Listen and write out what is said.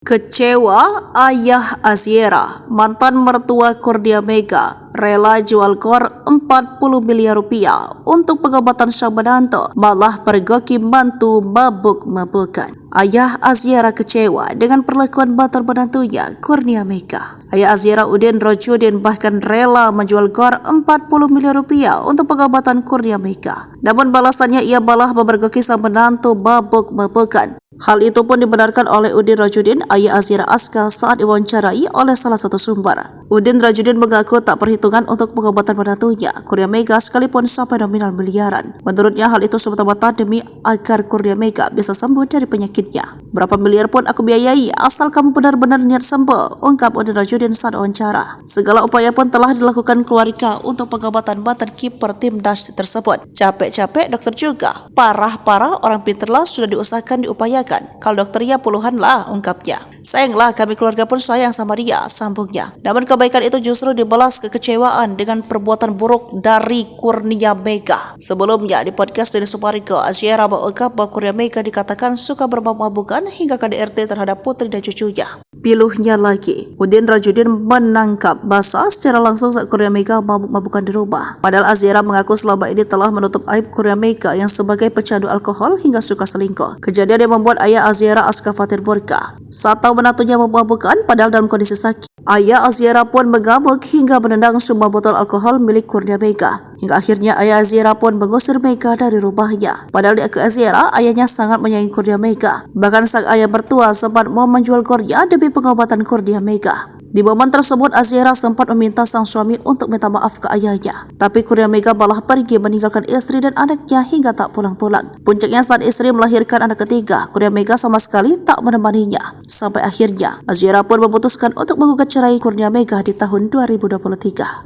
Kecewa ayah Aziera, mantan mertua Kurnia Mega, rela jual gor 40 miliar rupiah untuk pengobatan sang menantu, malah pergoki mantu mabuk-mabukan. Ayah Aziera kecewa dengan perlakuan mantan menantunya, Kurnia Mega. Ayah Aziera Udin Rojudin bahkan rela menjual gor 40 miliar rupiah untuk pengobatan Kurnia Mega. Namun balasannya ia malah memergoki sang menantu mabuk-mabukan. Hal itu pun dibenarkan oleh Udin Rajudin, ayah Aziera Aska saat diwawancarai oleh salah satu sumber. Udin Rajudin mengaku tak perhitungan untuk pengobatan menantunya, Kurnia Mega, sekalipun sampai nominal miliaran. Menurutnya hal itu semata-mata demi agar Kurnia Mega bisa sembuh dari penyakitnya. Berapa miliar pun aku biayai asal kamu benar-benar niat sembuh, ungkap Udin Rajudin saat wawancara. Segala upaya pun telah dilakukan keluarga untuk pengobatan mantan kiper timnas tersebut. Capek-capek dokter juga, parah-parah orang pinterlah sudah diusahakan diupayakan. Kalau dokternya puluhan lah, ungkapnya. Sayanglah kami keluarga pun sayang sama dia, sambungnya. Namun kebaikan itu justru dibalas kekecewaan dengan perbuatan buruk dari Kurnia Mega. Sebelumnya di podcast Denny Sumariko, Aziera mengungkap bahwa Kurnia Mega dikatakan suka bermabuk-mabukan hingga KDRT terhadap putri dan cucunya. Piluhnya lagi, Udin Rajudin menangkap basah secara langsung saat Kurnia Mega mabuk-mabukan di rumah. Padahal Aziera mengaku selama ini telah menutup aib Kurnia Mega yang sebagai pecandu alkohol hingga suka selingkuh. Kejadian yang membuat ayah Aziera Aska Fatir murka saat tahu menantunya mabuk-mabukan padahal dalam kondisi sakit. Ayah Aziera pun mengamuk hingga menendang semua botol alkohol milik Kurnia Mega. Hingga akhirnya ayah Aziera pun mengusir Mega dari rumahnya. Padahal di akun Aziera, ayahnya sangat menyayangi Kurnia Mega. Bahkan sang ayah mertua sempat mau menjual gornya demi pengobatan Kurnia Mega. Di momen tersebut, Aziera sempat meminta sang suami untuk minta maaf ke ayahnya. Tapi Kurnia Mega malah pergi meninggalkan istri dan anaknya hingga tak pulang-pulang. Puncaknya saat istri melahirkan anak ketiga, Kurnia Mega sama sekali tak menemaninya. Sampai akhirnya, Aziera pun memutuskan untuk menggugat cerai Kurnia Mega di tahun 2023.